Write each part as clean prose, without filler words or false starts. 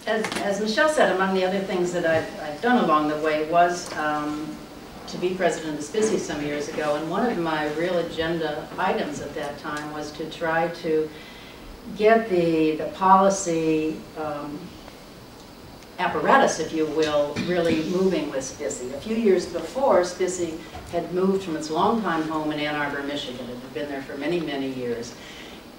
as Michelle said, among the other things that I've done along the way was to be president of SPISI some years ago, and one of my real agenda items at that time was to try to get the policy apparatus, if you will, really moving with SPISI. A few years before, SPISI had moved from its longtime home in Ann Arbor, Michigan. It had been there for many, many years.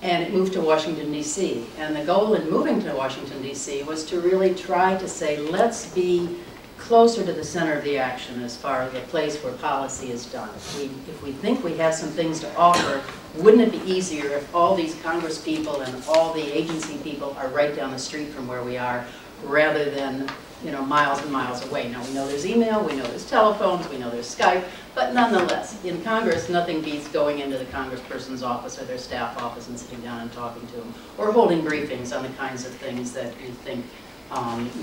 And it moved to Washington, D.C. And the goal in moving to Washington, D.C. was to really try to say, let's be closer to the center of the action as far as the place where policy is done. If we think we have some things to offer, wouldn't it be easier if all these Congress people and all the agency people are right down the street from where we are, rather than, you know, miles and miles away. Now, we know there's email, we know there's telephones, we know there's Skype, but nonetheless, in Congress, nothing beats going into the congressperson's office or their staff office and sitting down and talking to them, or holding briefings on the kinds of things that you think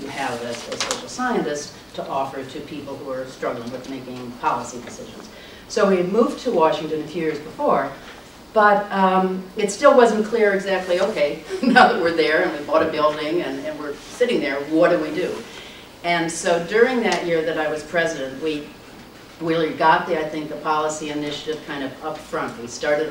you have as a social scientist to offer to people who are struggling with making policy decisions. So we had moved to Washington a few years before, but it still wasn't clear exactly, okay, now that we're there and we bought a building and we're sitting there, what do we do? And so during that year that I was president, we really got I think the policy initiative kind of up front.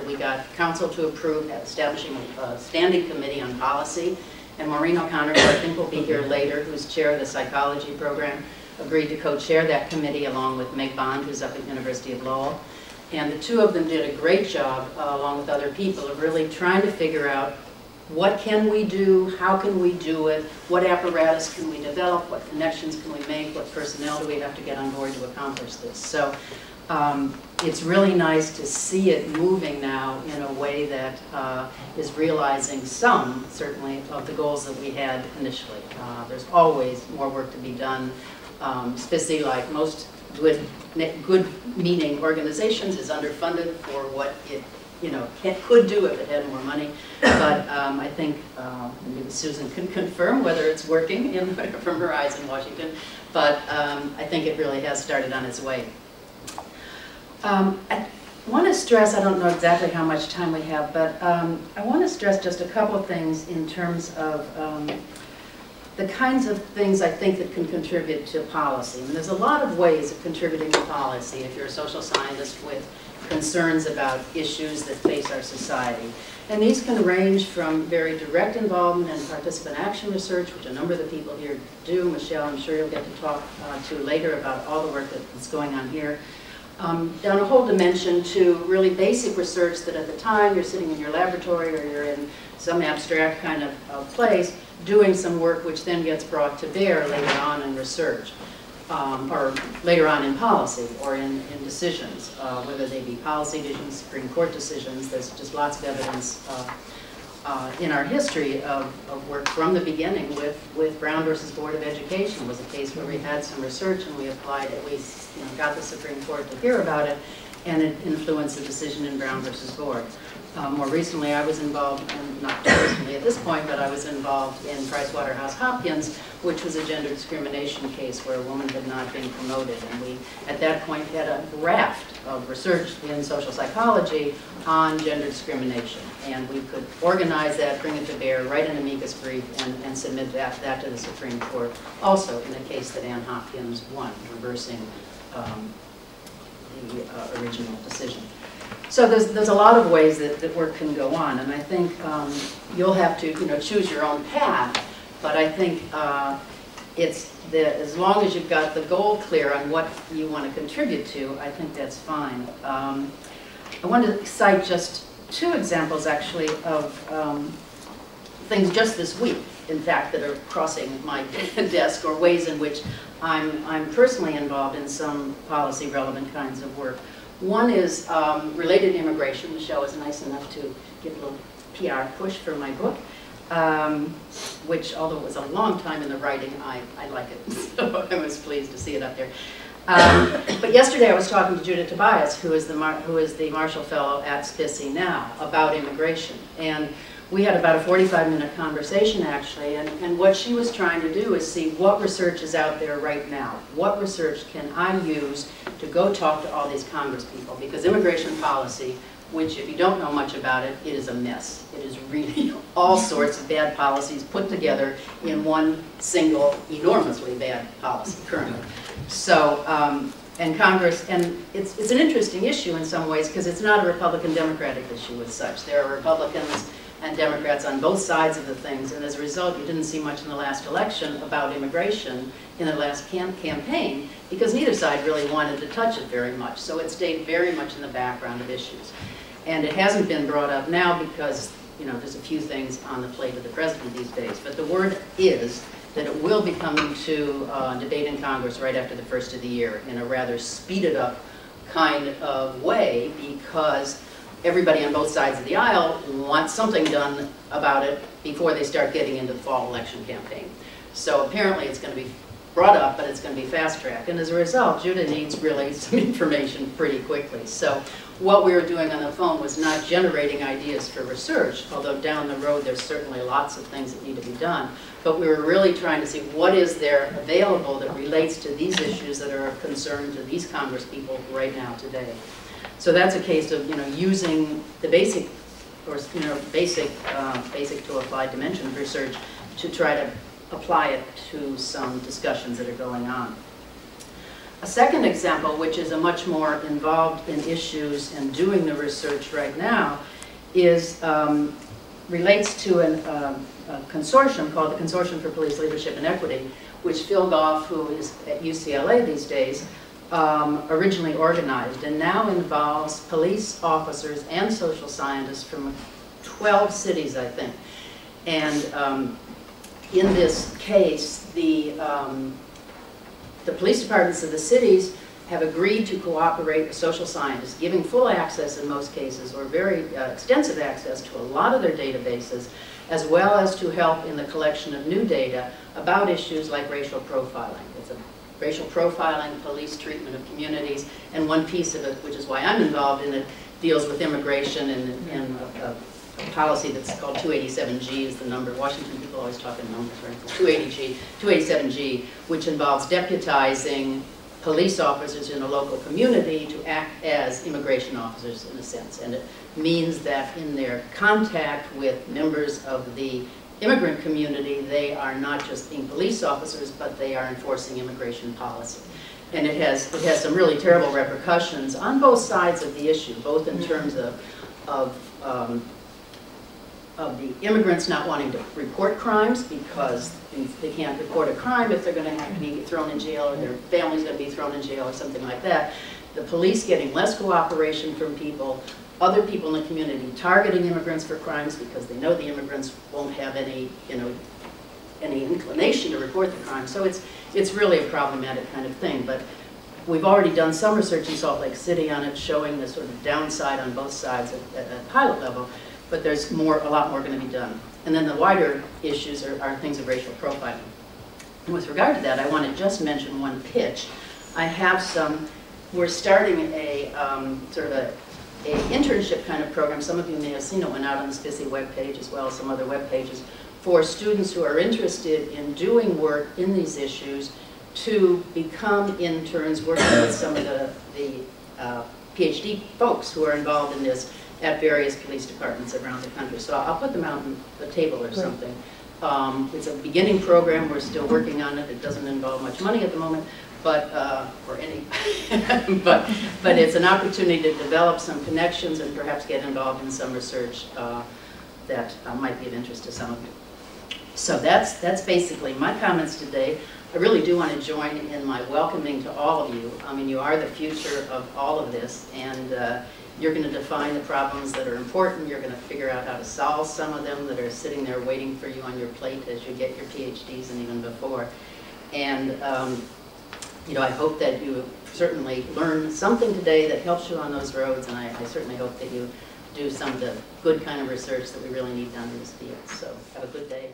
We got council to approve establishing a standing committee on policy, and Maureen O'Connor, who I think will be here later, who's chair of the psychology program, agreed to co-chair that committee along with Meg Bond, who's up at University of Lowell. And the two of them did a great job, along with other people, of really trying to figure out what can we do, how can we do it, what apparatus can we develop, what connections can we make, what personnel do we have to get on board to accomplish this. So it's really nice to see it moving now in a way that is realizing some, certainly, of the goals that we had initially. There's always more work to be done. SPISI, like most good meaning organizations, is underfunded for what it could do if it had more money. But I think maybe Susan can confirm whether it's working from her eyes in Washington. But I think it really has started on its way. I want to stress, I don't know exactly how much time we have, but I want to stress just a couple of things in terms of the kinds of things I think that can contribute to policy. And there's a lot of ways of contributing to policy if you're a social scientist with concerns about issues that face our society. And these can range from very direct involvement in participant action research, which a number of the people here do. Michelle, I'm sure you'll get to talk to later about all the work that's going on here. Down a whole dimension to really basic research that at the time you're sitting in your laboratory or you're in some abstract kind of place doing some work which then gets brought to bear later on in research, or later on in policy or in decisions, whether they be policy decisions, Supreme Court decisions. There's just lots of evidence in our history of work from the beginning with Brown versus Board of Education. It was a case where we had some research and we applied it. We got the Supreme Court to hear about it, and it influenced the decision in Brown versus Board. More recently, I was involved, and not too recently at this point, but I was involved in PricewaterhouseCoopers, which was a gender discrimination case where a woman had not been promoted. And we, at that point, had a raft of research in social psychology on gender discrimination. And we could organize that, bring it to bear, write an amicus brief, and submit that to the Supreme Court. Also in a case that Ann Hopkins won, reversing the original decision. So there's a lot of ways that work can go on, and I think you'll have to choose your own path. But I think as long as you've got the goal clear on what you want to contribute to, I think that's fine. I want to cite just two examples actually of things just this week, in fact, that are crossing my desk, or ways in which I'm personally involved in some policy relevant kinds of work. One is related to immigration. Michelle was nice enough to give a little PR push for my book, which, although it was a long time in the writing, I like it. So I was pleased to see it up there. But yesterday I was talking to Judith Tobias, who is the Marshall Fellow at SPISI now, about immigration. And we had about a 45-minute conversation, actually, and what she was trying to do is see what research is out there right now. What research can I use to go talk to all these Congress people? Because immigration policy which if you don't know much about it, it is a mess. It is really all sorts of bad policies put together in one single enormously bad policy currently. So, and Congress, and it's an interesting issue in some ways because it's not a Republican-Democratic issue as such. There are Republicans and Democrats on both sides of the things, and as a result, you didn't see much in the last election about immigration in the last campaign because neither side really wanted to touch it very much. So it stayed very much in the background of issues. And it hasn't been brought up now because, you know, there's a few things on the plate of the president these days. But the word is that it will be coming to debate in Congress right after the first of the year in a rather speeded up kind of way because everybody on both sides of the aisle wants something done about it before they start getting into the fall election campaign. So apparently it's going to be brought up, but it's going to be fast-tracked. And as a result, Judah needs really some information pretty quickly. So what we were doing on the phone was not generating ideas for research, although down the road there's certainly lots of things that need to be done. But we were really trying to see what is there available that relates to these issues that are of concern to these Congress people right now today. So that's a case of, you know, using the basic, or, you know, basic to applied dimension of research to try to apply it to some discussions that are going on. A second example, which is a much more involved in issues and doing the research right now, is relates to a consortium called the Consortium for Police Leadership and Equity, which Phil Goff, who is at UCLA these days, originally organized, and now involves police officers and social scientists from 12 cities, I think. And in this case, the police departments of the cities have agreed to cooperate with social scientists, giving full access in most cases, or very extensive access to a lot of their databases, as well as to help in the collection of new data about issues like racial profiling. It's a racial profiling, police treatment of communities, and one piece of it, which is why I'm involved in it, deals with immigration and a policy that's called 287G is the number. Washington people always talk in numbers, right? It's 287G, which involves deputizing police officers in a local community to act as immigration officers in a sense. And it means that in their contact with members of the immigrant community, they are not just being police officers, but they are enforcing immigration policy. And it has some really terrible repercussions on both sides of the issue, both in terms of the immigrants not wanting to report crimes because they can't report a crime if they're going to have to be thrown in jail or their family's going to be thrown in jail or something like that. The police getting less cooperation from people, other people in the community targeting immigrants for crimes because they know the immigrants won't have any, you know, any inclination to report the crime. So it's really a problematic kind of thing. But we've already done some research in Salt Lake City on it, showing the sort of downside on both sides at a pilot level. But there's a lot more going to be done. And then the wider issues are things of racial profiling. And with regard to that, I want to just mention one pitch. I have we're starting a sort of a internship kind of program. Some of you may have seen it, went out on the SPICY webpage as well as some other web pages, for students who are interested in doing work in these issues to become interns working with some of the PhD folks who are involved in this at various police departments around the country. So I'll put them out on the table or something. It's a beginning program. We're still working on it. It doesn't involve much money at the moment, but or any. but it's an opportunity to develop some connections and perhaps get involved in some research that might be of interest to some of you. So that's basically my comments today. I really do want to join in my welcoming to all of you. I mean, you are the future of all of this, and you're going to define the problems that are important. You're going to figure out how to solve some of them that are sitting there waiting for you on your plate as you get your PhDs and even before. And you know, I hope that you certainly learned something today that helps you on those roads, and I certainly hope that you do some of the good kind of research that we really need done in this field. So have a good day.